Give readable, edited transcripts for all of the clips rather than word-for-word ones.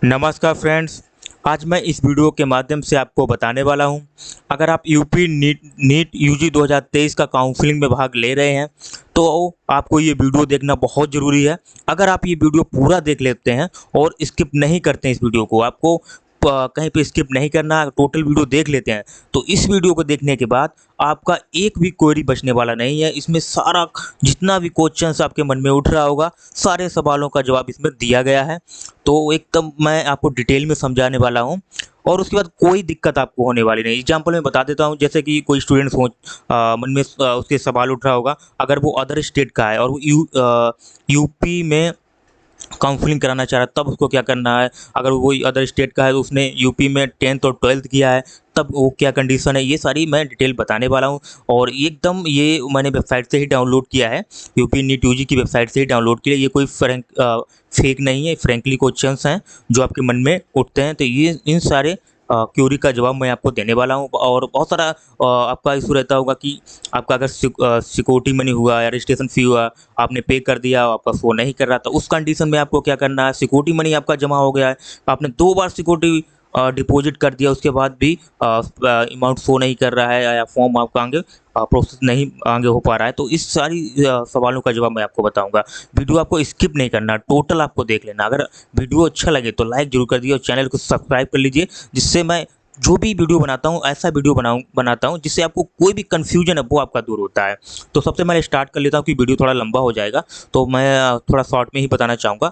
नमस्कार फ्रेंड्स। आज मैं इस वीडियो के माध्यम से आपको बताने वाला हूं, अगर आप यूपी नीट यूजी 2023 का काउंसलिंग में भाग ले रहे हैं तो आपको ये वीडियो देखना बहुत ज़रूरी है। अगर आप ये वीडियो पूरा देख लेते हैं और स्किप नहीं करते हैं इस वीडियो को, आपको कहीं पे स्किप नहीं करना, टोटल वीडियो देख लेते हैं तो इस वीडियो को देखने के बाद आपका एक भी क्वेरी बचने वाला नहीं है। इसमें सारा जितना भी क्वेश्चंस आपके मन में उठ रहा होगा, सारे सवालों का जवाब इसमें दिया गया है। तो एकदम मैं आपको डिटेल में समझाने वाला हूँ और उसके बाद कोई दिक्कत आपको होने वाली नहीं। एग्जाम्पल मैं बता देता हूँ, जैसे कि कोई स्टूडेंट मन में उसके सवाल उठ रहा होगा, अगर वो अदर स्टेट का है और वो यूपी में काउंसलिंग कराना चाह रहा है तब उसको क्या करना है। अगर वो अदर स्टेट का है तो उसने यूपी में 10th और 12th किया है तब वो क्या कंडीशन है, ये सारी मैं डिटेल बताने वाला हूँ। और एकदम ये मैंने वेबसाइट से ही डाउनलोड किया है, यूपी नीट यूजी की वेबसाइट से ही डाउनलोड किया है। ये कोई फेक नहीं है, फ्रेंकली क्वेश्चंस हैं जो आपके मन में उठते हैं। तो ये इन सारे क्यूरी का जवाब मैं आपको देने वाला हूँ। और बहुत सारा आपका इशू रहता होगा कि आपका अगर सिक्योरिटी मनी हुआ या रजिस्ट्रेशन फ़ी हुआ, आपने पे कर दिया, आपका शो नहीं कर रहा था, उस कंडीशन में आपको क्या करना है। सिक्योरिटी मनी आपका जमा हो गया है, आपने 2 बार सिक्योरिटी डिपॉजिट कर दिया, उसके बाद भी अमाउंट शो नहीं कर रहा है या फॉर्म आपका आगे प्रोसेस नहीं आगे हो पा रहा है, तो इस सारी सवालों का जवाब मैं आपको बताऊंगा। वीडियो आपको स्किप नहीं करना, टोटल आपको देख लेना। अगर वीडियो अच्छा लगे तो लाइक जरूर कर दिए और चैनल को सब्सक्राइब कर लीजिए, जिससे मैं जो भी वीडियो बनाता हूँ ऐसा वीडियो बनाता हूँ जिससे आपको कोई भी कन्फ्यूजन है वो आपका दूर होता है। तो सबसे पहले स्टार्ट कर लेता हूँ कि वीडियो थोड़ा लंबा हो जाएगा, तो मैं थोड़ा शॉर्ट में ही बताना चाहूँगा।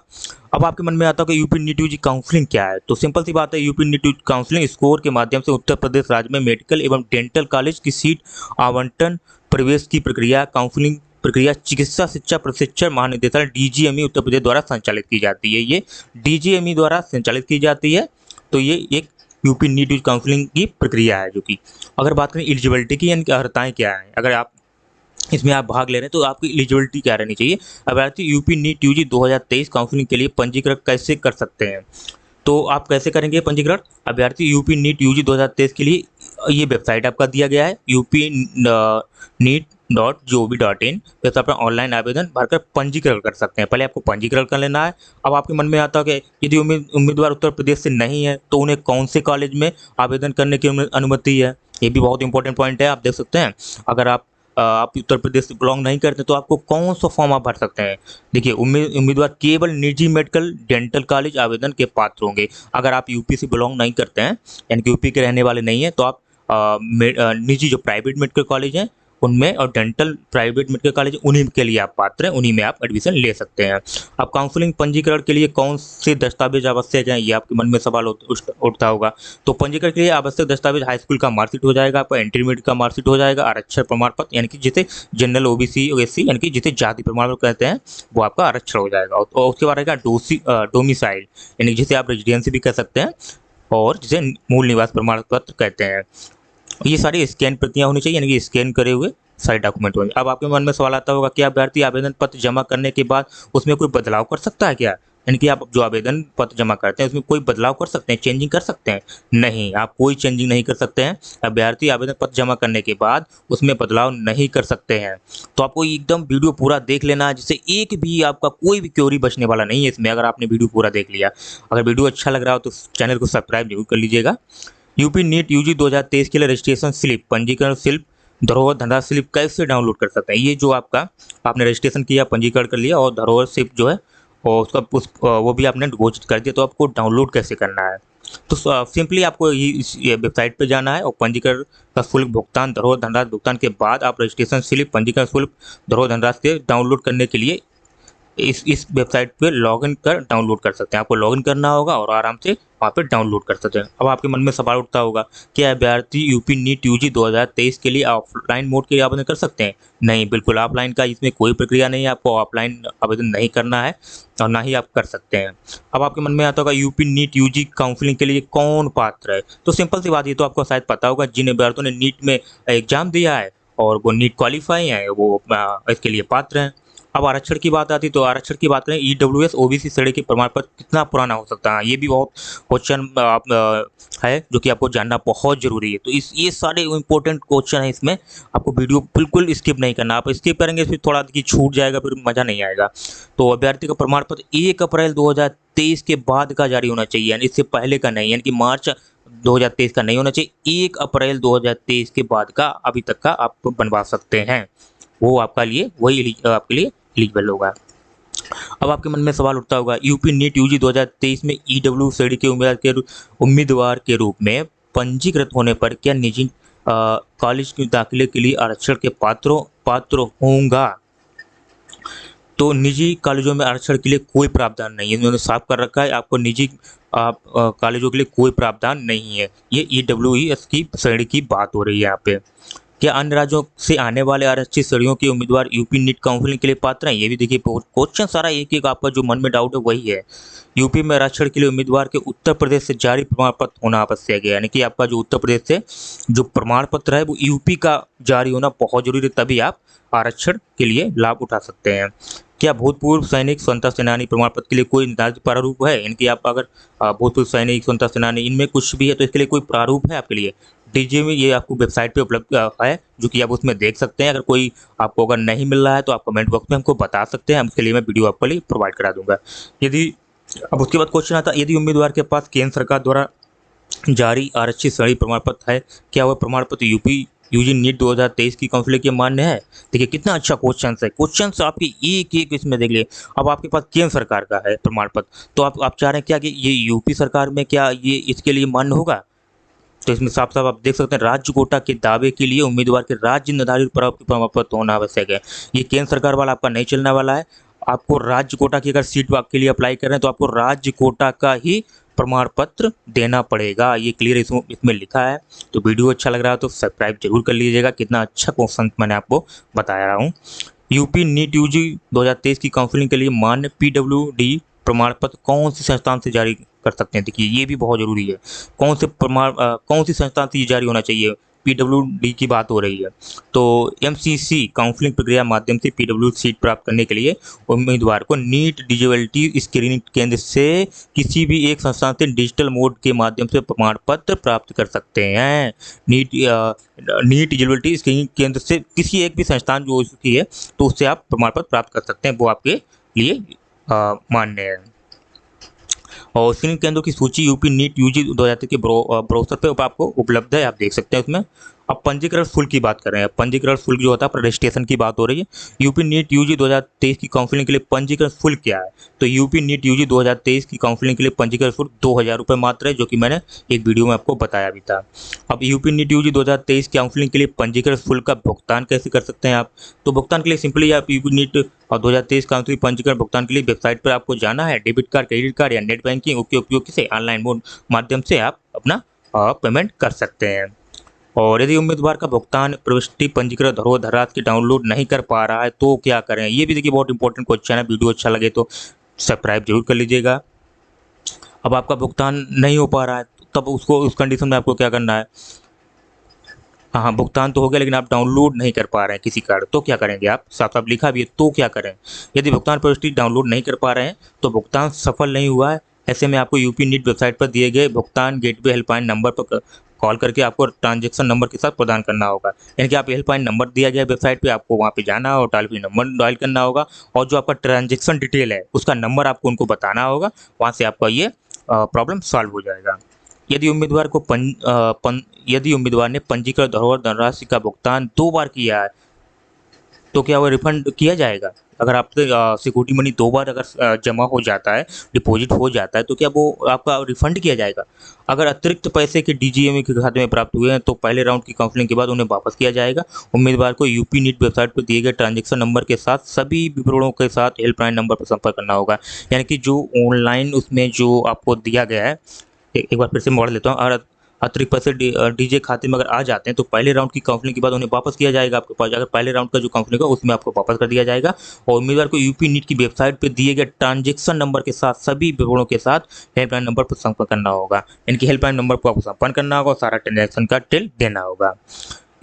अब आपके मन में आता है कि यूपी नीट यूजी काउंसलिंग क्या है, तो सिंपल सी बात है, UP NEET UG counselling score के माध्यम से उत्तर प्रदेश राज्य में मेडिकल एवं डेंटल कॉलेज की सीट आवंटन, प्रवेश की प्रक्रिया, काउंसलिंग प्रक्रिया चिकित्सा शिक्षा प्रशिक्षण महानिदेशालय डीजीएमई उत्तर प्रदेश द्वारा संचालित की जाती है। ये डीजीएमई द्वारा संचालित की जाती है। तो ये एक यूपी नीट यूजी काउंसलिंग की प्रक्रिया है। जो कि अगर बात करें एलिजिबिलिटी की, यानी कि अर्हताएँ क्या हैं, अगर आप इसमें आप भाग ले रहे हैं तो आपकी एलिजिबिलिटी क्या रहनी चाहिए। अभ्यर्थी यूपी नीट यूजी 2023 काउंसलिंग के लिए पंजीकृत कैसे कर सकते हैं, तो आप कैसे करेंगे पंजीकरण। अभ्यर्थी यूपी नीट यूजी 2023 के लिए ये वेबसाइट आपका दिया गया है UP NEET.gov.in, जैसे अपना ऑनलाइन आवेदन भरकर पंजीकरण कर सकते हैं। पहले आपको पंजीकरण कर लेना है। अब आपके मन में आता है कि यदि उम्मीदवार उत्तर प्रदेश से नहीं है तो उन्हें कौन से कॉलेज में आवेदन करने की अनुमति है। ये भी बहुत इंपॉर्टेंट पॉइंट है, आप देख सकते हैं। अगर आप उत्तर प्रदेश से बिलोंग नहीं करते तो आपको कौन सा फॉर्म आप भर सकते हैं। देखिए, उम्मीदवार केवल निजी मेडिकल डेंटल कॉलेज आवेदन के पात्र होंगे। अगर आप यूपी से बिलोंग नहीं करते हैं, यानी कि यूपी के रहने वाले नहीं हैं, तो आप निजी जो प्राइवेट मेडिकल कॉलेज हैं उनमें, और डेंटल प्राइवेट मेडिकल कॉलेज, उन्हीं के लिए आप पात्र हैं, उन्हीं में आप एडमिशन ले सकते हैं। अब काउंसलिंग पंजीकरण के लिए कौन से दस्तावेज आवश्यक हैं, ये आपके मन में सवाल उठता होगा। तो पंजीकरण के लिए आवश्यक दस्तावेज हाई स्कूल का मार्कशीट हो जाएगा, आपका इंटरमीडिएट का मार्कशीट हो जाएगा, आरक्षण प्रमाण पत्र, यानी कि जिसे जनरल ओबीसी ओएससी यानी कि जिसे जाति प्रमाण पत्र कहते हैं, वो आपका आरक्षण हो जाएगा। और उसके बाद रहेगा डोमिसाइल, यानी जिसे आप रेजिडेंसी भी कह सकते हैं और जिसे मूल निवास प्रमाण पत्र कहते हैं। ये सारी स्कैन प्रतियां होनी चाहिए, यानी कि स्कैन करे हुए सारे डॉक्यूमेंट होंगे। अब आपके मन में सवाल आता होगा कि अभ्यर्थी आवेदन पत्र जमा करने के बाद उसमें कोई बदलाव कर सकता है क्या, यानी कि आप जो आवेदन पत्र जमा करते हैं उसमें कोई बदलाव कर सकते हैं, चेंजिंग कर सकते हैं। नहीं, आप कोई चेंजिंग नहीं कर सकते हैं। अभ्यर्थी आवेदन पत्र जमा करने के बाद उसमें बदलाव नहीं कर सकते हैं। तो आपको एकदम वीडियो पूरा देख लेना है, जिससे एक भी आपका कोई भी क्वेरी बचने वाला नहीं है इसमें, अगर आपने वीडियो पूरा देख लिया। अगर वीडियो अच्छा लग रहा हो तो चैनल को सब्सक्राइब जरूर कर लीजिएगा। यूपी नीट यूजी 2023 के लिए रजिस्ट्रेशन स्लिप, पंजीकरण स्लिप, धरोहर धनराशि स्लिप कैसे डाउनलोड कर सकते हैं। ये जो आपने रजिस्ट्रेशन किया, पंजीकरण कर लिया और धरोहर स्लिप जो है और वो भी आपने डिपॉजिट कर दिया, तो आपको डाउनलोड कैसे करना है। तो सिंपली आपको इस वेबसाइट पे जाना है और पंजीकरण का शुल्क भुगतान, धरोहर धनराशि भुगतान के बाद आप रजिस्ट्रेशन स्लिप, पंजीकरण शुल्क, धरोहर धनराशि के डाउनलोड करने के लिए इस वेबसाइट पे लॉगिन कर डाउनलोड कर सकते हैं। आपको लॉगिन करना होगा और आराम से वहाँ पे डाउनलोड कर सकते हैं। अब आपके मन में सवाल उठता होगा, क्या अभ्यर्थी यूपी नीट यूजी 2023 के लिए ऑफलाइन मोड के लिए आवेदन कर सकते हैं। नहीं, बिल्कुल ऑफलाइन का इसमें कोई प्रक्रिया नहीं है, आपको ऑफलाइन आवेदन नहीं करना है और ना ही आप कर सकते हैं। अब आपके मन में आता होगा यूपी नीट यूजी काउंसलिंग के लिए कौन पात्र है, तो सिंपल सी बात, ये तो आपको शायद पता होगा, जिन अभ्यर्थियों ने नीट में एग्जाम दिया है और वो नीट क्वालिफाई हैं वो इसके लिए पात्र हैं। अब आरक्षण की बात आती है, तो आरक्षण की बात करें, ईडब्ल्यूएस ओबीसी श्रेणी के प्रमाण पत्र कितना पुराना हो सकता है, ये भी बहुत क्वेश्चन है जो कि आपको जानना बहुत जरूरी है। तो ये सारे इंपॉर्टेंट क्वेश्चन है, इसमें आपको वीडियो बिल्कुल स्किप नहीं करना। आप स्किप करेंगे फिर थोड़ा कि छूट जाएगा, फिर मज़ा नहीं आएगा। तो अभ्यर्थी का प्रमाण पत्र 1 अप्रैल 2023 के बाद का जारी होना चाहिए, यानी इससे पहले का नहीं, यानी कि मार्च 2023 का नहीं होना चाहिए। 1 अप्रैल 2023 के बाद का अभी तक का आप बनवा सकते हैं, वो आपका लिए वही आपके लिए एलिजिबल होगा। अब आपके मन में सवाल उठता होगा, यूपी नीट यूजी 2023 में ईडब्ल्यूसीडी के उम्मीदवार के रूप में पंजीकृत होने पर क्या निजी कॉलेज के दाखिले के लिए आरक्षण के पात्र होगा? तो निजी कॉलेजों में आरक्षण के लिए कोई प्रावधान नहीं है, इन्होंने साफ कर रखा है, आपको निजी कॉलेजों के लिए कोई प्रावधान नहीं है। ये ईडब्ल्यूएस की श्रेणी की बात हो रही है यहाँ पे। क्या अन्य राज्यों से आने वाले आरक्षित श्रेणियों के उम्मीदवार यूपी नीट काउंसलिंग के लिए पात्र हैं? ये भी देखिए, क्वेश्चन सारा एक आपका जो मन में डाउट है वही है। यूपी में आरक्षण के लिए उम्मीदवार के उत्तर प्रदेश से जारी प्रमाण पत्र होना आवश्यक है, यानी कि आपका जो उत्तर प्रदेश से जो प्रमाण पत्र है वो यूपी का जारी होना बहुत जरूरी है, तभी आप आरक्षण के लिए लाभ उठा सकते हैं। क्या भूतपूर्व सैनिक स्वतंत्रता सेनानी प्रमाण पत्र के लिए कोई निर्धारित प्रारूप है? इनकी आप अगर भूतपूर्व सैनिक स्वतंत्रता सेनानी इनमें कुछ भी है तो इसके लिए कोई प्रारूप है आपके लिए? डीजे में ये आपको वेबसाइट पे उपलब्ध है, जो कि आप उसमें देख सकते हैं। अगर कोई आपको अगर नहीं मिल रहा है तो आप कमेंट बॉक्स में हमको बता सकते हैं, हम उसके लिए मैं वीडियो आपके लिए प्रोवाइड करा दूंगा। यदि अब उसके बाद क्वेश्चन आता है, यदि उम्मीदवार के पास केंद्र सरकार द्वारा जारी आरक्षित श्रेणी प्रमाण पत्र है, क्या वह प्रमाण पत्र यूपी यूजी नीट 2023 की काउंसिलिंग के मान्य है? देखिए कितना अच्छा क्वेश्चन है, क्वेश्चन आपके एक इसमें देख लिए। अब आपके पास केंद्र सरकार का है प्रमाण पत्र, तो आप चाह रहे हैं क्या कि ये यूपी सरकार में क्या ये इसके लिए मान्य होगा? तो इसमें साफ साफ आप देख सकते हैं, राज्य कोटा के दावे के लिए उम्मीदवार के राज्य निर्धारित प्रमाण पत्र होना आवश्यक है। ये केंद्र सरकार वाला आपका नहीं चलने वाला है। आपको राज्य कोटा की अगर सीट के लिए अप्लाई कर रहे हैं तो आपको राज्य कोटा का ही प्रमाण पत्र देना पड़ेगा, ये क्लियर इसमें लिखा है। तो वीडियो अच्छा लग रहा है तो सब्सक्राइब जरूर कर लीजिएगा। कितना अच्छा क्वेश्चन मैंने आपको बताया रहा हूँ। यूपी नीट यूजी 2023 की काउंसलिंग के लिए मान्य पीडब्ल्यूडी प्रमाण पत्र कौन सी संस्थान से जारी कर सकते हैं? देखिए ये भी बहुत जरूरी है, कौन सी संस्थान से जारी होना चाहिए? पीडब्ल्यूडी की बात हो रही है, तो एमसीसी काउंसलिंग प्रक्रिया माध्यम से पीडब्ल्यू सीट प्राप्त करने के लिए उम्मीदवार को नीट डिजिटलिटी स्क्रीनिंग केंद्र से किसी भी एक संस्थान से डिजिटल मोड के माध्यम से प्रमाण पत्र प्राप्त कर सकते हैं। नीट डिजिटलिटी स्क्रीनिंग केंद्र से किसी एक भी संस्थान जो उसकी है तो उससे आप प्रमाण पत्र प्राप्त कर सकते हैं, वो आपके लिए मान्य है। और स्क्रीनिंग केंद्रों की सूची यूपी नीट यूजी 2023 के ब्राउज़र पे आपको उपलब्ध है, आप देख सकते हैं उसमें। अब पंजीकरण शुल्क की बात कर रहे हैं। पंजीकरण शुल्क जो होता है रजिस्ट्रेशन की बात हो रही है। यूपी नीट यूजी 2023 की काउंसलिंग के लिए पंजीकरण शुल्क क्या है? तो यूपी नीट यूजी 2023 की काउंसलिंग के लिए पंजीकरण शुल्क 2000 रुपये मात्र है, जो कि मैंने एक वीडियो में आपको बताया भी था। अब यूपी नीट यूजी 2023 की काउंसलिंग के लिए पंजीकरण शुल्क का भुगतान कैसे कर सकते हैं आप? तो भुगतान के लिए सिंपली आप यूपी नीट और 2023 काउंसलिंग पंजीकरण भुगतान के लिए वेबसाइट पर आपको जाना है। डेबिट कार्ड, क्रेडिट कार्ड या नेट बैंकिंग के उपयोग से ऑनलाइन मोड माध्यम से आप अपना पेमेंट कर सकते हैं। और यदि उम्मीदवार का भुगतान प्रविष्टि पंजीकृत धरोहर राशि की डाउनलोड नहीं कर पा रहा है तो क्या करें? ये भी देखिए बहुत इंपॉर्टेंट क्वेश्चन है। वीडियो अच्छा लगे तो सब्सक्राइब जरूर कर लीजिएगा। अब आपका भुगतान नहीं हो पा रहा है तब उस कंडीशन में आपको क्या करना है? हाँ, भुगतान तो हो गया लेकिन आप डाउनलोड नहीं कर पा रहे हैं किसी कार्ड, तो क्या करेंगे आप? साफ साफ लिखा भी है, तो क्या करें? यदि भुगतान प्रविष्टि डाउनलोड नहीं कर पा रहे हैं तो भुगतान सफल नहीं हुआ है। ऐसे में आपको यूपी नीट वेबसाइट पर दिए गए भुगतान गेटवे हेल्पलाइन नंबर पर कॉल करके आपको ट्रांजैक्शन नंबर के साथ प्रदान करना होगा। यानी कि आप हेल्पलाइन नंबर दिया गया वेबसाइट पे, आपको वहाँ पे जाना और टोल फ्री नंबर डायल करना होगा और जो आपका ट्रांजैक्शन डिटेल है उसका नंबर आपको उनको बताना होगा। वहाँ से आपका ये प्रॉब्लम सॉल्व हो जाएगा। यदि उम्मीदवार ने पंजीकृत धरोहर धनराशि का भुगतान 2 बार किया है तो क्या वह रिफंड किया जाएगा? अगर आपसे सिक्योरिटी मनी 2 बार अगर जमा हो जाता है, डिपॉजिट हो जाता है, तो क्या वो आपका रिफंड किया जाएगा? अगर अतिरिक्त पैसे के डीजीएमए के खाते में प्राप्त हुए हैं तो पहले राउंड की काउंसलिंग के बाद उन्हें वापस किया जाएगा। उम्मीदवार को यूपी नीट वेबसाइट पर दिए गए ट्रांजैक्शन नंबर के साथ सभी विवरणों के साथ हेल्पलाइन नंबर पर संपर्क करना होगा। यानी कि जो ऑनलाइन उसमें जो आपको दिया गया है, एक बार फिर से मोड़ लेता हूँ। और अतिरिक्त पैसे डीजे खाते में अगर आ जाते हैं तो पहले राउंड की काउंसलिंग के बाद उन्हें वापस किया जाएगा आपके पास। अगर पहले राउंड का जो काउंसलिंग है उसमें आपको वापस कर दिया जाएगा। और उम्मीदवार को यूपी नीट की वेबसाइट पर दिए गए ट्रांजैक्शन नंबर के साथ सभी विवरणों के साथ हेल्पलाइन नंबर पर संपर्क करना होगा। इनकी हेल्पलाइन नंबर पर आपको संपर्क करना होगा और सारा ट्रांजैक्शन का डिटेल देना होगा।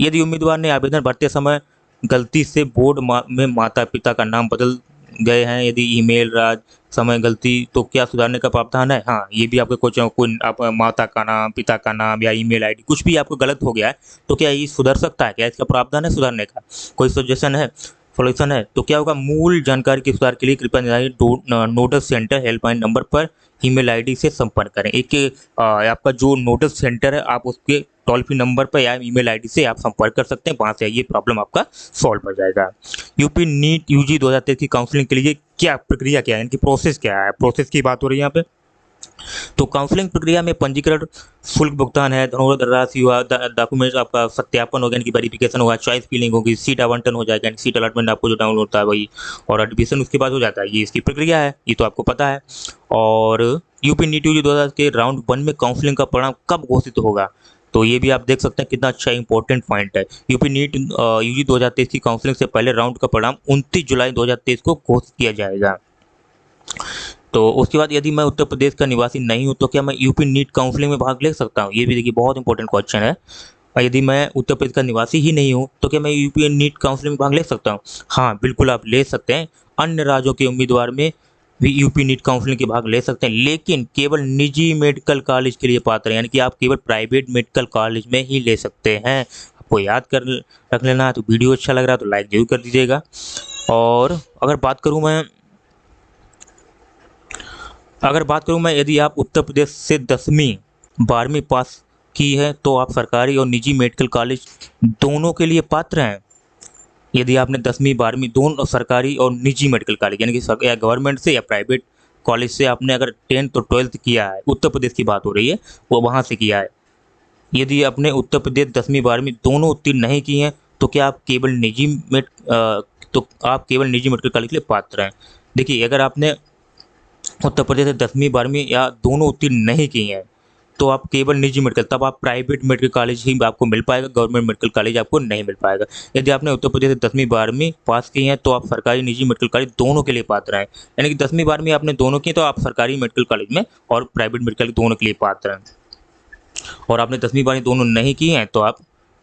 यदि उम्मीदवार ने आवेदन भरते समय गलती से बोर्ड में माता पिता का नाम बदल गए हैं, यदि ईमेल राज समय गलती, तो क्या सुधारने का प्रावधान है? हाँ, ये भी आपके क्वेश्चन, कोई आप माता का नाम, पिता का नाम या ईमेल आईडी कुछ भी आपको गलत हो गया है तो क्या ये सुधर सकता है? क्या इसका प्रावधान है सुधारने का? कोई सजेशन है? सॉल्यूशन है। तो क्या होगा, मूल जानकारी के सुधार के लिए कृपया नोडल सेंटर हेल्पलाइन नंबर पर ईमेल आईडी से संपर्क करें। एक आपका जो नोडल सेंटर है आप उसके टोल फ्री नंबर पर या ईमेल आईडी से आप संपर्क कर सकते हैं, वहाँ से ये प्रॉब्लम आपका सॉल्व हो जाएगा। यूपी नीट यूजी 2023 की काउंसलिंग के लिए क्या प्रक्रिया क्या है, इनकी प्रोसेस क्या है, प्रोसेस की बात हो रही है यहाँ पे। तो काउंसलिंग प्रक्रिया में पंजीकरण, शुल्क भुगतान है, धनराशि हुआ, डॉक्यूमेंट्स आपका सत्यापन होगा, यानी कि वेरिफिकेशन होगा, चॉइस फिलिंग होगी, सीट आवंटन हो जाएगा, यानी सीट अलॉटमेंट आपको जो डाउनलोड होता है वही, और एडमिशन उसके बाद हो जाता है। ये इसकी प्रक्रिया है, ये तो आपको पता है। और यूपी नीट यूजी 2000 के राउंड 1 में काउंसलिंग का परिणाम कब घोषित होगा, तो ये भी आप देख सकते हैं कितना अच्छा इंपॉर्टेंट पॉइंट है। यूपी नीट यूजी 2023 की काउंसलिंग से पहले राउंड का परिणाम 29 जुलाई 2023 को घोषित किया जाएगा। तो उसके बाद यदि मैं उत्तर प्रदेश का निवासी नहीं हूं तो क्या मैं यूपी नीट काउंसलिंग में भाग ले सकता हूं, ये भी देखिए बहुत इंपॉर्टेंट क्वेश्चन है। और यदि मैं उत्तर प्रदेश का निवासी ही नहीं हूं तो क्या मैं यूपी नीट काउंसलिंग में भाग ले सकता हूं? हाँ बिल्कुल आप ले सकते हैं। अन्य राज्यों के उम्मीदवार में भी यूपी नीट काउंसलिंग के भाग ले सकते हैं, लेकिन केवल निजी मेडिकल कॉलेज के लिए पात्र हैं, यानी कि आप केवल प्राइवेट मेडिकल कॉलेज में ही ले सकते हैं। आपको याद कर रख लेना है। तो वीडियो अच्छा लग रहा है तो लाइक जरूर कर दीजिएगा। और अगर बात करूं मैं, यदि आप उत्तर प्रदेश से 10वीं 12वीं पास की है तो आप सरकारी और निजी मेडिकल कॉलेज दोनों के लिए पात्र हैं। यदि आपने 10वीं 12वीं दोनों सरकारी और निजी मेडिकल कॉलेज यानी कि या गवर्नमेंट से या प्राइवेट कॉलेज से आपने अगर 10th और 12th किया है, उत्तर प्रदेश की बात हो रही है, वो वहाँ से किया है। यदि आपने उत्तर प्रदेश 10वीं 12वीं दोनों उत्तीर्ण नहीं की हैं तो क्या आप केवल निजी मेडिकल कॉलेज के लिए पात्र हैं। देखिए अगर आपने उत्तर प्रदेश से 10वीं 12वीं या दोनों उत्तीर्ण नहीं की हैं तो आप केवल निजी मेडिकल, तब आप प्राइवेट मेडिकल कॉलेज ही आपको मिल पाएगा, गवर्नमेंट मेडिकल कॉलेज आपको नहीं मिल पाएगा। यदि आपने उत्तर प्रदेश से 10वीं 12वीं पास की हैं तो आप सरकारी निजी मेडिकल कॉलेज दोनों के लिए पात्र हैं, यानी कि 10वीं 12वीं आपने दोनों की तो आप सरकारी मेडिकल कॉलेज में और प्राइवेट मेडिकल दोनों के लिए पात्र हैं। और आपने 10वीं 12वीं दोनों नहीं की हैं तो आप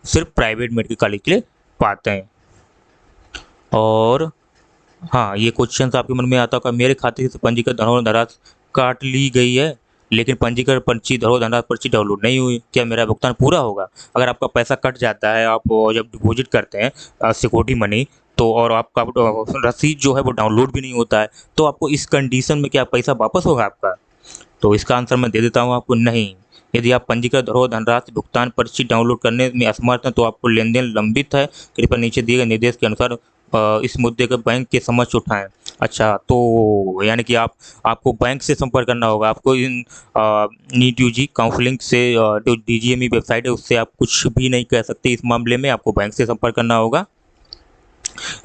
सिर्फ प्राइवेट मेडिकल कॉलेज के लिए पात्र हैं। और हाँ, ये क्वेश्चन आपके मन में आता होगा, मेरे खाते से पंजीकृत धनराशि काट ली गई है लेकिन पंजीकरण पर्ची धनराशि पर्ची डाउनलोड नहीं हुई, क्या मेरा भुगतान पूरा होगा? अगर आपका पैसा कट जाता है, आप जब डिपॉजिट करते हैं सिक्योरिटी मनी, तो और आपका रसीद जो है वो डाउनलोड भी नहीं होता है, तो आपको इस कंडीशन में क्या पैसा वापस होगा आपका? तो इसका आंसर मैं दे देता हूँ आपको, नहीं। यदि आप पंजीकृत धनराशि भुगतान पर्ची डाउनलोड करने में असमर्थ हैं तो आपको लेन देन लंबित है, कृपया नीचे दिए गए निर्देश के अनुसार इस मुद्दे को बैंक के समक्ष उठाएं। अच्छा, तो यानी कि आपको बैंक से संपर्क करना होगा। आपको इन नीट यूजी काउंसलिंग से जो डीजीएमई वेबसाइट है उससे आप कुछ भी नहीं कह सकते, इस मामले में आपको बैंक से संपर्क करना होगा।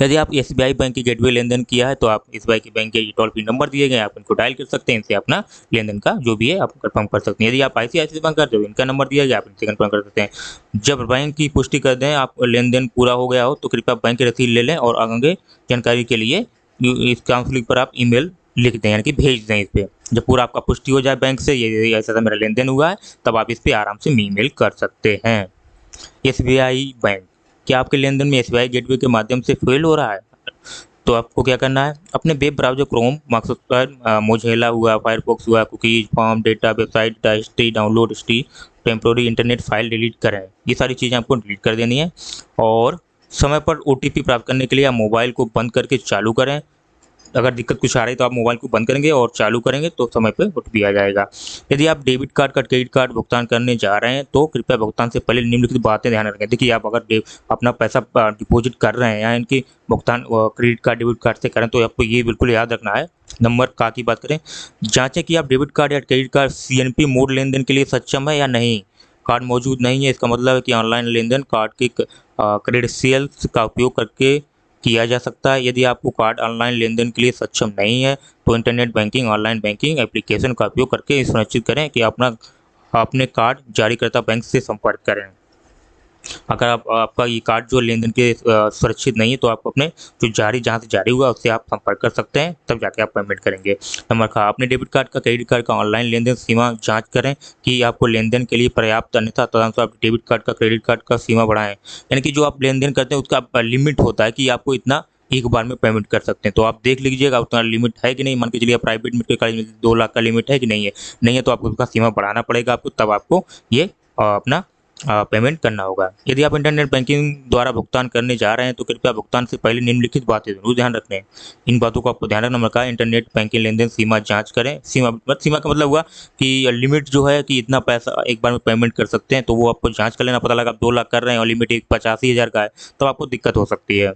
यदि आप एसबीआई बैंक की गेटवे लेन देन किया है तो आप एसबीआई के बैंक के टोल फ्री नंबर दिए गए, आप इनको डायल कर सकते हैं, इनसे अपना लेन देन का जो भी है आप कंफर्म कर सकते हैं। यदि आप आईसीआईसीआई बैंक करते हो, इनका नंबर दिया गया, आप इनसे कंफर्म कर सकते हैं। जब बैंक की पुष्टि कर दें आप लेन देन पूरा हो गया हो तो कृपया बैंक की रसीद ले लें और आगे जानकारी के लिए इस काउंसलिंग पर आप ईमेल लिख दें, यानी कि भेज दें इस पर। जब पूरा आपका पुष्टि हो जाए बैंक से ये ऐसा मेरा लेन देन हुआ है, तब आप इस पर आराम से ईमेल कर सकते हैं। एसबीआई बैंक, क्या आपके लेन देन में एसबीआई गेटवे के माध्यम से फेल हो रहा है? तो आपको क्या करना है, अपने web browser Chrome, Microsoft Mozilla हुआ, फायरफॉक्स हुआ, cookies, form, data, website, history, download history, temporary internet file delete करें। ये सारी चीज़ें आपको डिलीट कर देनी है। और समय पर ओटीपी प्राप्त करने के लिए आप मोबाइल को बंद करके चालू करें। अगर दिक्कत कुछ आ रही है तो आप मोबाइल को बंद करेंगे और चालू करेंगे तो समय पे ओटीपी आ जाएगा। यदि आप डेबिट कार्ड का क्रेडिट कार्ड भुगतान करने जा रहे हैं तो कृपया भुगतान से पहले निम्नलिखित बातें ध्यान रखें। देखिए आप अगर अपना पैसा डिपॉजिट कर रहे हैं या इनकी भुगतान क्रेडिट कार्ड डेबिट कार्ड से करें तो आपको ये बिल्कुल याद रखना है। नंबर का की बात करें, जाँचें कि आप डेबिट कार्ड या क्रेडिट कार्ड सीएनपी मोड लेन देन के लिए सक्षम है या नहीं। कार्ड मौजूद नहीं है इसका मतलब है कि ऑनलाइन लेन देन कार्ड के क्रेडेंशियल्स का उपयोग करके किया जा सकता है। यदि आपको कार्ड ऑनलाइन लेन देन के लिए सक्षम नहीं है तो internet banking, online banking application का उपयोग करके सुनिश्चित करें कि अपने कार्ड जारीकर्ता बैंक से संपर्क करें। अगर आपका ये कार्ड जो लेन देन के सुरक्षित नहीं है तो आप अपने जो जहाँ से जारी हुआ उससे आप संपर्क कर सकते हैं, तब जाके आप पेमेंट करेंगे। नंबर का, अपने डेबिट कार्ड का क्रेडिट कार्ड का ऑनलाइन लेन देन सीमा जांच करें कि आपको लेन देन के लिए पर्याप्त, अन्यथा तदनुसार आप डेबिट कार्ड का क्रेडिट कार्ड का सीमा बढ़ाएं। यानी कि जो आप लेन देन करते हैं उसका लिमिट होता है कि आपको इतना एक बार में पेमेंट कर सकते हैं, तो आप देख लीजिएगा उतना लिमिट है कि नहीं। मान के चलिए प्राइवेट मेडिकल कॉलेज में 2 लाख का लिमिट है कि नहीं है, नहीं है तो आपको उसका सीमा बढ़ाना पड़ेगा आपको, तब आपको ये अपना पेमेंट करना होगा। यदि आप इंटरनेट बैंकिंग द्वारा भुगतान करने जा रहे हैं तो कृपया भुगतान से पहले निम्नलिखित बातें जरूर ध्यान रखें। इन बातों को आपको ध्यान रखना होगा। इंटरनेट बैंकिंग लेनदेन सीमा जांच करें। सीमा का मतलब हुआ कि लिमिट जो है कि इतना पैसा एक बार में पेमेंट कर सकते हैं, तो वो आपको जांच कर लेना। पता लगा आप 2 लाख कर रहे हैं और लिमिट एक 85,000 का है, तो आपको दिक्कत हो सकती है।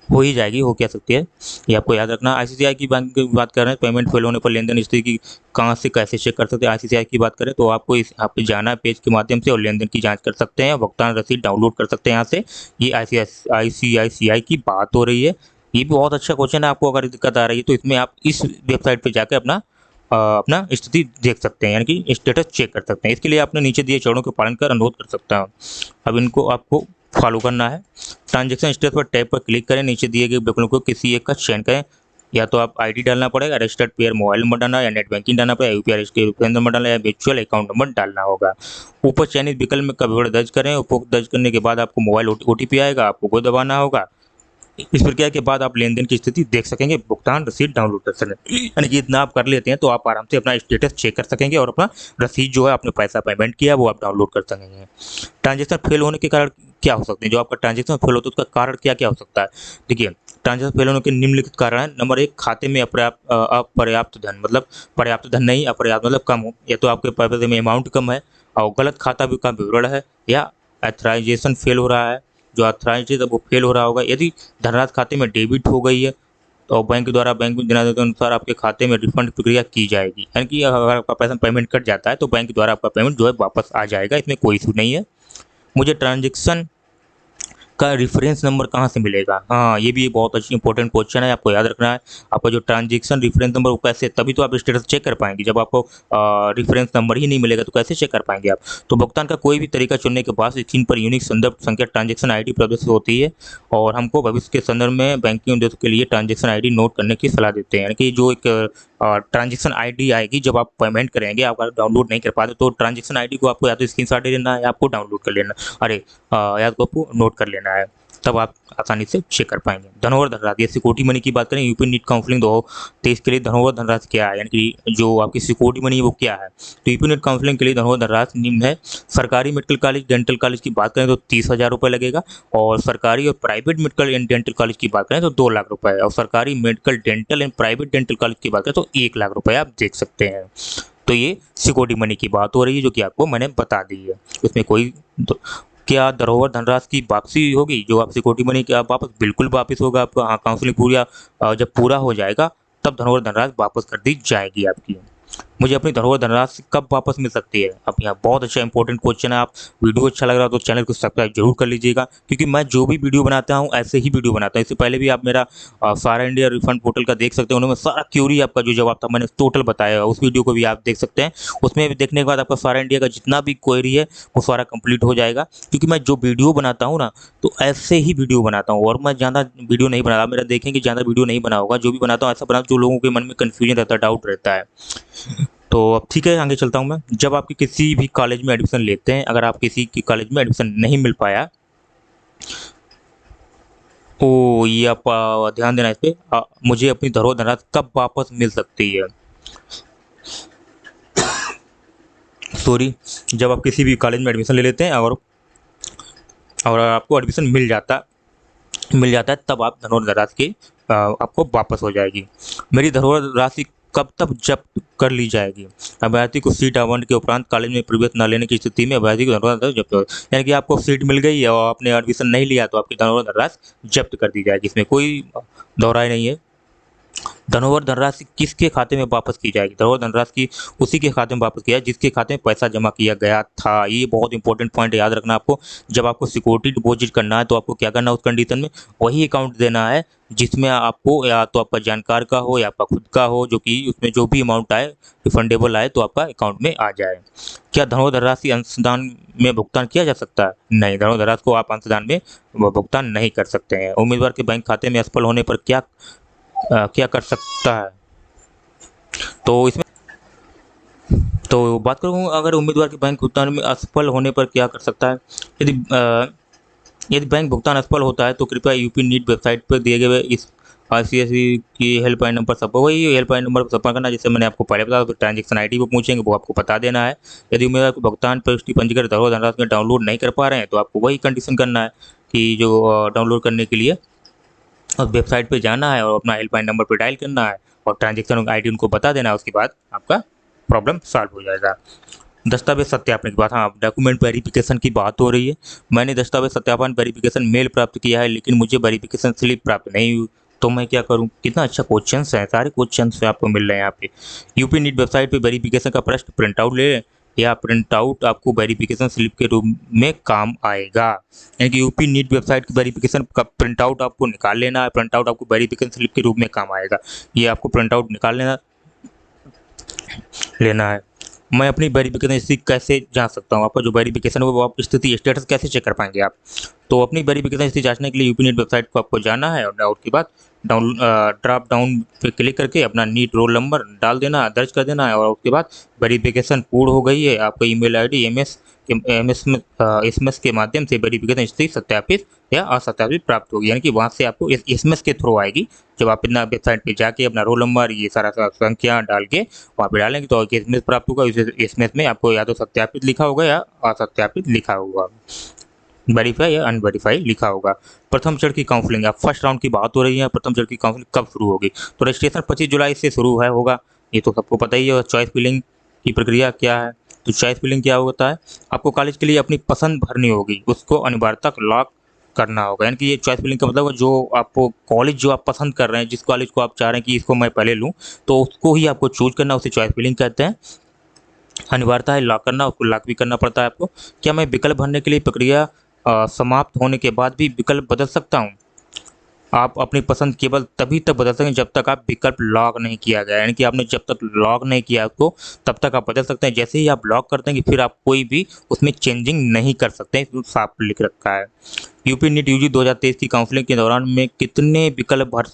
हो ही जाएगी, हो क्या सकती है, ये आपको याद रखना। आईसीआईसीआई की बैंक की बात कर रहे हैं, पेमेंट फेल होने पर लेनदेन स्थिति की कहाँ से कैसे चेक कर सकते हैं। आईसीआईसीआई की बात करें तो आपको इस आप पे जाना है पेज के माध्यम से और लेनदेन की जांच कर सकते हैं, भुगतान रसीद डाउनलोड कर सकते हैं यहाँ से। ये आईसीआईसीआई की बात हो रही है। ये भी बहुत अच्छा क्वेश्चन है। आपको अगर दिक्कत आ रही है तो इसमें आप इस वेबसाइट पर जाकर अपना स्थिति देख सकते हैं, यानी कि स्टेटस चेक कर सकते हैं। इसके लिए आपने नीचे दिए चरणों के पालन कर अनुरोध कर सकता हूँ। अब इनको आपको फॉलो करना है। ट्रांजैक्शन स्टेटस पर टैब पर क्लिक करें, नीचे दिए गए विकल्पों को किसी एक का चयन करें। या तो आप आईडी डालना पड़ेगा, रजिस्टर्ड पेयर मोबाइल नंबर डालना, या नेट बैंकिंग डालना पड़ेगा, यूपीआई के रेफरेंस नंबर डालना, या म्यूचुअल अकाउंट नंबर डालना होगा। ऊपर चयनित विकल्प में का विवरण दर्ज करें। उपभोग दर्ज करने के बाद आपको मोबाइल ओटीपी आएगा, आपको वो दबाना होगा। इस प्रक्रिया के बाद आप लेनदेन की स्थिति देख सकेंगे, भुगतान रसीद डाउनलोड कर सकेंगे। यानी कि इतना आप कर लेते हैं तो आप आराम से अपना स्टेटस चेक कर सकेंगे और अपना रसीद जो है आपने पैसा पेमेंट किया वो आप डाउनलोड कर सकेंगे। ट्रांजेक्शन फेल होने के कारण क्या हो सकते हैं, जो आपका ट्रांजेक्शन फेल होता है उसका कारण क्या क्या हो सकता है। देखिए, ट्रांजेक्शन फेल होने के निम्नलिखित कारण है। नंबर 1, खाते में अपर्याप्त धन, मतलब पर्याप्त धन नहीं, अपर्याप्त मतलब कम हो, या तो आपके पैसे में अमाउंट कम है और गलत खाता का विवरण है, या ऑथराइजेशन फेल हो रहा है, जो ऑथराइज है वो फेल हो रहा होगा। यदि धनराशि खाते में डेबिट हो गई है तो बैंक द्वारा बैंक दिनादेश के अनुसार आपके खाते में रिफंड प्रक्रिया की जाएगी। यानी कि अगर आपका पैसा पेमेंट कट जाता है तो बैंक द्वारा आपका पेमेंट जो है वापस आ जाएगा, इसमें कोई इशू नहीं है। मुझे ट्रांजेक्शन का रेफरेंस नंबर कहाँ से मिलेगा, हाँ ये भी एक बहुत अच्छी इंपॉर्टेंट क्वेश्चन है, आपको याद रखना है। आपका जो ट्रांजेक्शन रेफरेंस नंबर वो कैसे, तभी तो आप स्टेटस चेक कर पाएंगे। जब आपको रेफरेंस नंबर ही नहीं मिलेगा तो कैसे चेक कर पाएंगे आप। तो भुगतान का कोई भी तरीका चुनने के बाद स्क्रीन पर यूनिक संदर्भ संख्या ट्रांजेक्शन आईडी प्रदर्शित होती है और हमको भविष्य के संदर्भ में बैंकिंग उद्देश्य के लिए ट्रांजेक्शन आईडी नोट करने की सलाह देते हैं। यानी कि जो एक ट्रांजेक्शन आईडी आएगी जब आप पेमेंट करेंगे, आप अगर डाउनलोड नहीं कर पाते तो ट्रांजेक्शन आईडी को आपको या तो स्क्रीनशॉट ले लेना है या आपको डाउनलोड कर लेना, अरे या तो आपको नोट कर लेना है, तब आप आसानी से चेक कर पाएंगे। धनोवर धनराशि, सिक्योरिटी मनी की बात करें, यूपी नीट काउंसलिंग 2023 के लिए धनोवर धनराशि क्या है, यानी कि जो आपकी सिक्योरिटी मनी है वो क्या है। तो यूपी नीट काउंसलिंग के लिए धनोवर धनराशि निम्न है। सरकारी मेडिकल कॉलेज डेंटल कॉलेज की बात करें तो 30,000 रुपये लगेगा, और सरकारी और private medical and dental college की बात करें तो 2 लाख रुपये, और सरकारी medical dental and private dental college की बात करें तो 1 लाख रुपये आप देख सकते हैं। तो ये सिक्योरिटी मनी की बात हो रही है जो कि आपको मैंने बता दी है। इसमें कोई क्या धरोहर धनराशि की वापसी होगी, जो आप सिक्योरिटी मनी की आप वापस, बिल्कुल वापस होगा आपका। हाँ, काउंसलिंग पूरा जब पूरा हो जाएगा तब धरोहर धनराशि वापस कर दी जाएगी आपकी। मुझे अपनी धरोहर धनराशि कब वापस मिल सकती है, अब यहाँ बहुत अच्छा इंपॉर्टेंट क्वेश्चन है। आप वीडियो अच्छा लग रहा हो तो चैनल को सब्सक्राइब जरूर कर लीजिएगा, क्योंकि मैं जो भी वीडियो बनाता हूँ ऐसे ही वीडियो बनाता हूँ। इससे पहले भी आप मेरा सारा इंडिया रिफंड पोर्टल का देख सकते हैं, उन्होंने सारा क्यूरी आपका जो जवाब था मैंने टोटल बताया है, उस वीडियो को भी आप देख सकते हैं। उसमें भी देखने के बाद आपका सारा इंडिया का जितना भी क्वेरी है वो सारा कंप्लीट हो जाएगा, क्योंकि मैं जो वीडियो बनाता हूँ ना तो ऐसे ही वीडियो बनाता हूँ, और मैं ज़्यादा वीडियो नहीं बनाता। मेरा देखें कि ज़्यादा वीडियो नहीं बना होगा, जो भी बनाता हूँ ऐसा बनाता हूँ जो लोगों के मन में कन्फ्यूजन रहता है, डाउट रहता है। तो अब ठीक है, आगे चलता हूँ मैं। जब आपकी किसी भी कॉलेज में एडमिशन लेते हैं, अगर आप किसी की कॉलेज में एडमिशन नहीं मिल पाया, तो ये आप ध्यान देना इस पर, मुझे अपनी धरोहर धनराशि कब वापस मिल सकती है। सॉरी, जब आप किसी भी कॉलेज में एडमिशन ले लेते हैं और आपको एडमिशन मिल जाता है तब आप धरोहर धनराशि की आपको वापस हो जाएगी। मेरी धरोहर राशि कब तक जब्त कर ली जाएगी। अभ्यर्थी को सीट आवंटन के उपरांत कॉलेज में प्रवेश न लेने की स्थिति में अभ्यर्थी को धरोहर धनराशि जब्त हो, यानी कि आपको सीट मिल गई है और आपने एडमिशन नहीं लिया तो आपकी धरोहर धनराशि जब्त कर दी जाएगी, इसमें कोई दोहराई नहीं है। धरोहर धनराशि किसके खाते में वापस की जाएगी, धरोहर धनराशि की उसी के खाते में वापस किया जिसके खाते में पैसा जमा किया गया था। ये बहुत इंपॉर्टेंट पॉइंट याद रखना आपको। जब आपको सिक्योरिटी डिपॉजिट करना है तो आपको क्या करना है, उस कंडीशन में वही अकाउंट देना है जिसमें आपको या तो आपका जानकार का हो या आपका खुद का हो, जो कि उसमें जो भी अमाउंट आए रिफंडेबल आए तो आपका अकाउंट में आ जाए। क्या धरोहर धनराशि अंशदान में भुगतान किया जा सकता है, नहीं, धरोहर धनराशि को आप अंशदान में भुगतान नहीं कर सकते हैं। उम्मीदवार के बैंक खाते में असफल होने पर क्या कर सकता है, तो इसमें तो बात करूँ, अगर उम्मीदवार के बैंक भुगतान में असफल होने पर क्या कर सकता है। यदि बैंक भुगतान असफल होता है तो कृपया यूपी नीट वेबसाइट पर दिए गए इस ICSE की हेल्पलाइन नंबर सब वही हेल्पलाइन नंबर पर संपर्क करना, जैसे मैंने आपको पहले बताया। ट्रांजेक्शन ID वो पूछेंगे, वो आपको बता देना है। यदि उम्मीदवार को भुगतान प्रविष्टि पंजीकृत धरोहर धनराशि में डाउनलोड नहीं कर पा रहे हैं तो आपको वही कंडीशन करना है कि जो डाउनलोड करने के लिए और वेबसाइट पे जाना है और अपना हेल्पलाइन नंबर पे डायल करना है और ट्रांजेक्शन ID उनको बता देना है। उसके बाद आपका प्रॉब्लम सॉल्व हो जाएगा। दस्तावेज सत्यापन की बात, हाँ डॉक्यूमेंट वेरिफिकेशन की बात हो रही है। मैंने दस्तावेज सत्यापन वेरिफिकेशन मेल प्राप्त किया है, लेकिन मुझे वेरिफिकेशन स्लिप प्राप्त नहीं हुई, तो मैं क्या करूं? कितना अच्छा क्वेश्चन है, सारे क्वेश्चन आपको मिल रहे हैं यहाँ पे। यूपी नीट वेबसाइट पे वेरिफिकेशन का प्रश्न प्रिंट आउट ले लें, या प्रिंट आउट आपको वेरिफिकेशन स्लिप के रूप में काम आएगा। यानी कि यूपी नीट वेबसाइट की वेरिफिकेशन का प्रिंट आउट आपको निकाल लेना है, प्रिंट आउट आपको वेरिफिकेशन स्लिप के रूप में काम आएगा। ये आपको प्रिंट आउट निकाल लेना है। मैं अपनी वेरिफिकेशन स्थिति कैसे जान सकता हूँ? आपका जो वेरिफिकेशन है वो आप स्थिति स्टेटस कैसे चेक कर पाएंगे आप? तो अपनी वेरिफिकेशन स्थिति जांचने के लिए यूपी नीट वेबसाइट को आपको जाना है और उसके बाद ड्रॉप डाउन पे क्लिक करके अपना नीट रोल नंबर डाल देना, दर्ज कर देना है और उसके बाद वेरिफिकेशन पूर्ण हो गई है, आपका ईमेल ID SMS के माध्यम से वेरिफिकेशन स्थिति सत्यापित या असत्यापित प्राप्त होगी। यानी कि वहाँ से आपको SMS के थ्रू आएगी। जब आप अपना वेबसाइट पे जाके अपना रोल नंबर ये सारा संख्या डाल के वहाँ पे डालेंगे तो SMS प्राप्त होगा। इस SMS में आपको या तो सत्यापित लिखा होगा या असत्यापित लिखा होगा, वेरीफाई या अनवेरीफाई लिखा होगा। प्रथम चरण की काउंसलिंग, अब फर्स्ट राउंड की बात हो रही है। प्रथम चरण की काउंसलिंग कब शुरू होगी? तो रजिस्ट्रेशन 25 जुलाई से शुरू होगा, ये तो सबको पता ही है। और चॉइस फिलिंग की प्रक्रिया क्या है? तो चॉइस फिलिंग क्या होता है? आपको कॉलेज के लिए अपनी पसंद भरनी होगी, उसको अनिवार्यता लॉक करना होगा। यानी कि ये चॉइस फिलिंग का मतलब है जो आपको कॉलेज जो आप पसंद कर रहे हैं, जिस कॉलेज को आप चाह रहे हैं कि इसको मैं पहले लूँ, तो उसको ही आपको चूज करना, उसे चॉइस फिलिंग कहते हैं। अनिवार्यता है लॉक करना, उसको लॉक भी करना पड़ता है आपको। क्या मैं विकल्प भरने के लिए प्रक्रिया समाप्त होने के बाद भी विकल्प बदल सकता हूँ? आप अपनी पसंद केवल तभी तक बदल सकते हैं जब तक आप विकल्प लॉक नहीं किया गया। यानी कि आपने जब तक लॉक नहीं किया उसको तब तक आप बदल सकते हैं। जैसे ही आप लॉक करते हैं कि फिर आप कोई भी उसमें चेंजिंग नहीं कर सकते हैं, इसमें साफ लिख रखा है। यूपी नीट UG 2023 की काउंसलिंग के दौरान मैं कितने विकल्प भर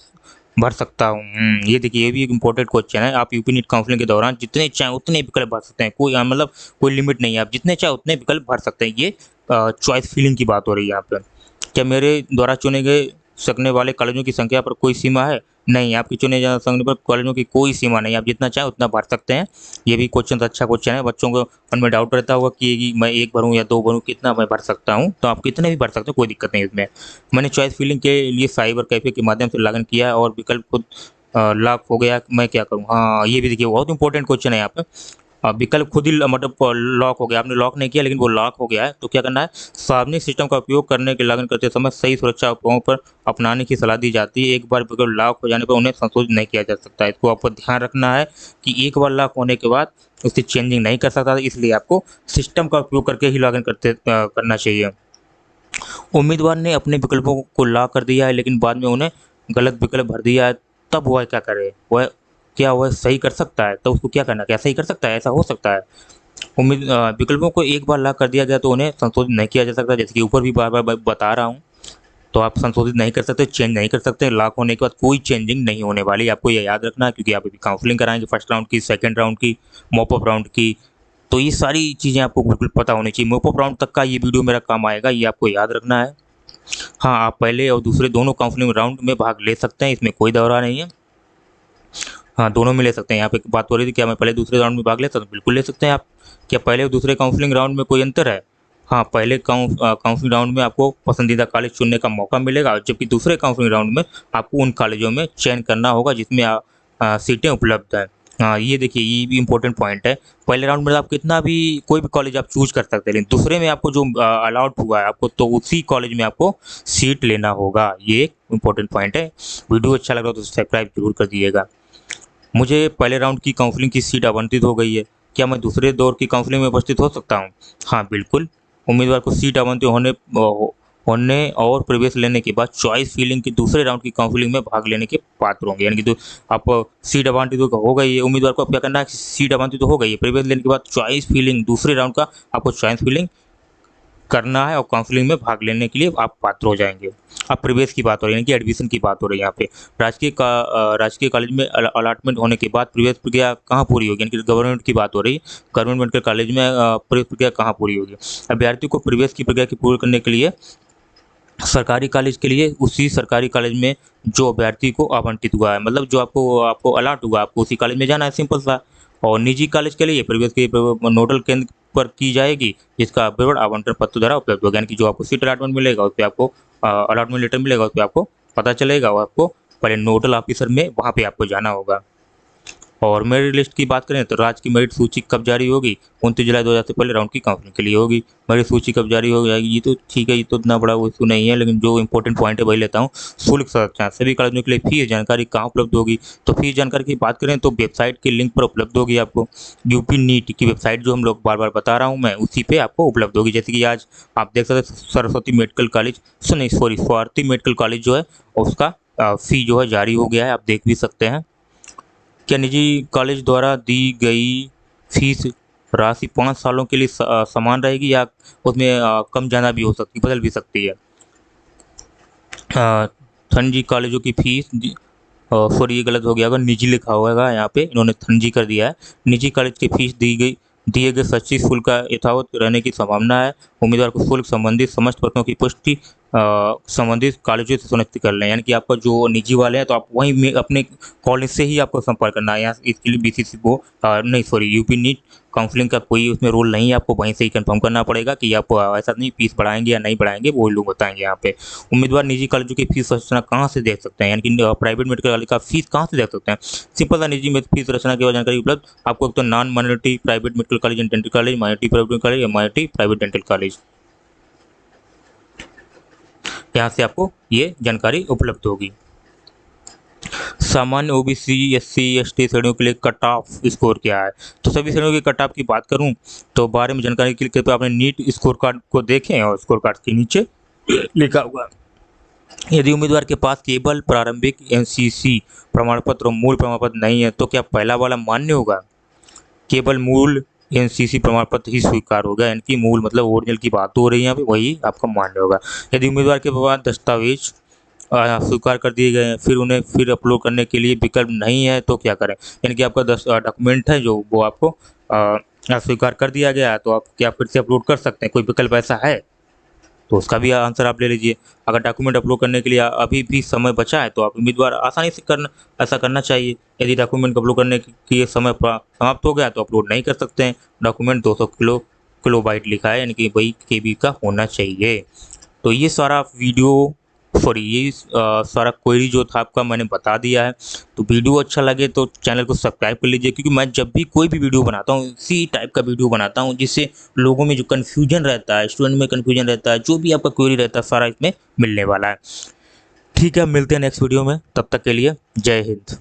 भर सकता हूँ? ये देखिए, ये भी एक इम्पोर्टेंट क्वेश्चन है। आप यूपी नीट काउंसलिंग के दौरान जितने चाहे उतने विकल्प भर सकते हैं, कोई मतलब कोई लिमिट नहीं है, आप जितने चाहे उतने विकल्प भर सकते हैं। ये चॉइस फिलिंग की बात हो रही है यहाँ पे। क्या मेरे द्वारा चुने गए सकने वाले कॉलेजों की संख्या पर कोई सीमा है? नहीं, आपके चुने जा सकने पर कॉलेजों की कोई सीमा नहीं, आप जितना चाहें उतना भर सकते हैं। ये भी क्वेश्चन अच्छा क्वेश्चन है। बच्चों को मन में डाउट रहता होगा कि मैं 1 भरूँ या 2 भरूँ, कितना मैं भर सकता हूँ? तो आप कितने भी भर सकते हो, कोई दिक्कत नहीं इसमें। मैंने चॉइस फिलिंग के लिए साइबर कैफे के माध्यम से लॉगिन किया है और विकल्प खुद लॉक हो गया, मैं क्या करूँ? हाँ, ये भी देखिए बहुत इंपॉर्टेंट क्वेश्चन है यहाँ पे। विकल्प खुद ही मतलब लॉक हो गया, आपने लॉक नहीं किया लेकिन वो लॉक हो गया है, तो क्या करना है? सार्वजनिक सिस्टम का उपयोग करने के लॉगिन करते समय सही सुरक्षा उपायों पर अपनाने की सलाह दी जाती है। एक बार विकल्प लॉक हो जाने पर उन्हें संशोधित नहीं किया जा सकता है। इसको आपको ध्यान रखना है कि एक बार लॉक होने के बाद उसकी चेंजिंग नहीं कर सकता, इसलिए आपको सिस्टम का उपयोग करके ही लॉगिन करना चाहिए। उम्मीदवार ने अपने विकल्पों को लॉक कर दिया है लेकिन बाद में उन्हें गलत विकल्प भर दिया है, तब वह क्या करे? वह सही कर सकता है? तो उसको क्या करना, क्या सही कर सकता है? ऐसा हो सकता है। विकल्पों को एक बार लॉक कर दिया गया तो उन्हें संशोधित नहीं किया जा सकता, जैसे कि ऊपर भी बार बार बता रहा हूँ। तो आप संशोधित नहीं कर सकते, चेंज नहीं कर सकते। लॉक होने के बाद कोई चेंजिंग नहीं होने वाली, आपको ये याद रखना है, क्योंकि आप अभी काउंसलिंग कराएंगे फर्स्ट राउंड की, सेकंड राउंड की, मॉपअप राउंड की। तो ये सारी चीज़ें आपको बिल्कुल पता होनी चाहिए। मॉपअप राउंड तक का ये वीडियो मेरा काम आएगा, ये आपको याद रखना है। हाँ, आप पहले और दूसरे दोनों काउंसलिंग राउंड में भाग ले सकते हैं, इसमें कोई दौरा नहीं है। हाँ, दोनों में ले सकते हैं। यहाँ पे बात हो रही थी क्या मैं पहले दूसरे राउंड में भाग ले सकता हूँ? बिल्कुल ले सकते हैं आप। क्या पहले और दूसरे काउंसलिंग राउंड में कोई अंतर है? हाँ, पहले काउंसलिंग राउंड में आपको पसंदीदा कॉलेज चुनने का मौका मिलेगा, जबकि दूसरे काउंसलिंग राउंड में आपको उन कॉलेजों में चयन करना होगा जिसमें सीटें उपलब्ध हैं। हाँ, ये देखिए, ये भी इंपॉर्टेंट पॉइंट है। पहले राउंड में आप कितना भी कोई भी कॉलेज आप चूज कर सकते हैं, लेकिन दूसरे में आपको जो अलाउड हुआ है आपको, तो उसी कॉलेज में आपको सीट लेना होगा। ये एक इंपॉर्टेंट पॉइंट है। वीडियो अच्छा लग रहा हो तो सब्सक्राइब जरूर कर दिएगा। मुझे पहले राउंड की काउंसलिंग की सीट आवंटित हो गई है, क्या मैं दूसरे दौर की काउंसलिंग में उपस्थित हो सकता हूँ? हाँ, बिल्कुल। उम्मीदवार को सीट आवंटित होने और प्रवेश लेने के बाद चॉइस फिलिंग की दूसरे राउंड की काउंसलिंग में भाग लेने के पात्र होंगे। यानी कि तो आप सीट आवंटित हो गई है, उम्मीदवार को अब क्या करना है? सीट आवंटित हो गई है, प्रवेश लेने के बाद चॉइस फिलिंग दूसरे राउंड का आपको चॉइस फिलिंग करना है और काउंसलिंग में भाग लेने के लिए आप पात्र हो जाएंगे। अब प्रवेश की बात हो रही है, यानी कि एडमिशन की बात हो रही है यहाँ पे। राजकीय कॉलेज में अलॉटमेंट होने के बाद प्रवेश प्रक्रिया कहाँ पूरी होगी? यानी कि गवर्नमेंट की बात हो रही है, गवर्नमेंट मेडिकल कॉलेज में प्रवेश प्रक्रिया कहाँ पूरी होगी? अभ्यर्थी को प्रवेश की प्रक्रिया की पूरी करने के लिए सरकारी कॉलेज के लिए उसी सरकारी कॉलेज में जो अभ्यर्थी को आवंटित हुआ है, मतलब जो आपको आपको अलॉट हुआ, आपको उसी कॉलेज में जाना है, सिंपल सा। और निजी कॉलेज के लिए प्रवेश की नोडल केंद्र पर की जाएगी, जिसका विवरण आवंटन पत्र द्वारा उपलब्ध होगा, यानी कि जो आपको सीट अलॉटमेंट मिलेगा उस पर आपको अलॉटमेंट लेटर मिलेगा, उस पर आपको पता चलेगा, और आपको पहले नोडल ऑफिसर में वहाँ पे आपको जाना होगा। और मेरिट लिस्ट की बात करें तो राज्य की मेरिट सूची कब जारी होगी, 29 जुलाई 2000 से पहले राउंड की काउंसलिंग के लिए होगी। मेरिट सूची कब जारी हो जाएगी, ये तो ठीक है, ये तो इतना बड़ा वो इशू नहीं है, लेकिन जो इंपॉर्टेंट पॉइंट है वही लेता हूँ। शुल्क संरचना, सभी कॉलेजों के लिए फीस जानकारी कहाँ उपलब्ध होगी, तो फीस जानकारी की बात करें तो वेबसाइट के लिंक पर उपलब्ध होगी आपको। यूपी नीट की वेबसाइट जो हम लोग बार बार बता रहा हूँ मैं, उसी पे आपको उपलब्ध होगी। जैसे कि आज आप देख सकते हैं सरस्वती मेडिकल कॉलेज, नहीं सॉरी, स्वाति मेडिकल कॉलेज जो है उसका फी जो है जारी हो गया है, आप देख भी सकते हैं। क्या निजी कॉलेज द्वारा दी गई फीस राशि 5 सालों के लिए समान रहेगी, या उसमें कम ज़्यादा भी हो सकती, बदल भी सकती है। निजी कॉलेजों की फीस, सॉरी ये गलत हो गया, अगर निजी लिखा होगा यहाँ पे, इन्होंने निजी कर दिया है। निजी कॉलेज की फीस दिए गए सच्ची शुल्क का यथावत रहने की संभावना है। उम्मीदवार को शुल्क संबंधित समस्त प्रश्नों की पुष्टि संबंधित कॉलेजों से सुनिश्चित कर लें, यानी कि आपका जो निजी वाले हैं तो आप वहीं में अपने कॉलेज से ही आपको संपर्क करना है। यहाँ इसके लिए बीसीसी को नहीं सॉरी यूपी नीट काउंसलिंग का कोई उसमें रोल नहीं है, आपको वहीं से ही कंफर्म करना पड़ेगा कि आप ऐसा नहीं फीस बढ़ाएंगे या नहीं बढ़ाएंगे, वो लोग बताएंगे यहाँ पे। उम्मीदवार निजी कॉलेजों की फीस रचना कहाँ से देख सकते हैं, यानी कि प्राइवेट मेडिकल कॉलेज का फीस कहाँ से देख सकते हैं। सिंपल सा निजी में फीस रचना की जानकारी उपलब्ध आपको, तो non minority private medical college and dental college, minority private college या माइनॉरिटी प्राइवेट डेंटल कॉलेज, यहाँ से आपको ये जानकारी उपलब्ध होगी। सामान्य ओबीसी एससी एसटी श्रेणियों के लिए कट ऑफ स्कोर क्या है, तो सभी श्रेणियों के कट ऑफ की बात करूं तो बारे में जानकारी के लिए कृपया आपने नीट स्कोर कार्ड को देखें, और स्कोर कार्ड के नीचे लिखा हुआ, यदि उम्मीदवार के पास केवल प्रारंभिक एनसीसी प्रमाण पत्र और मूल प्रमाण पत्र नहीं है तो क्या पहला वाला मान्य होगा। केवल मूल एनसीसी प्रमाण पत्र ही स्वीकार होगा, यानी कि मूल मतलब ओरिजिनल की बात हो रही है यहाँ पे, वही आपका मान्य होगा। यदि उम्मीदवार के पास दस्तावेज स्वीकार कर दिए गए हैं, फिर उन्हें फिर अपलोड करने के लिए विकल्प नहीं है तो क्या करें, यानी कि आपका डॉक्यूमेंट है जो वो आपको स्वीकार कर दिया गया है, तो आप क्या फिर से अपलोड कर सकते हैं, कोई विकल्प ऐसा है तो उसका भी आंसर आप ले लीजिए। अगर डॉक्यूमेंट अपलोड करने के लिए अभी भी समय बचा है तो आप उम्मीदवार आसानी से ऐसा करना चाहिए। यदि डॉक्यूमेंट अपलोड करने की समय समाप्त हो गया तो अपलोड नहीं कर सकते हैं। डॉक्यूमेंट 200 किलोबाइट लिखा है, यानी कि वही केबी का होना चाहिए। तो ये सारा वीडियो सॉरी ये सारा क्वेरी जो था आपका मैंने बता दिया है। तो वीडियो अच्छा लगे तो चैनल को सब्सक्राइब कर लीजिए, क्योंकि मैं जब भी कोई भी वीडियो बनाता हूँ इसी टाइप का वीडियो बनाता हूँ, जिससे लोगों में जो कन्फ्यूजन रहता है, स्टूडेंट में कन्फ्यूजन रहता है, जो भी आपका क्वेरी रहता है सारा इसमें मिलने वाला है। ठीक है, मिलते हैं नेक्स्ट वीडियो में, तब तक के लिए जय हिंद।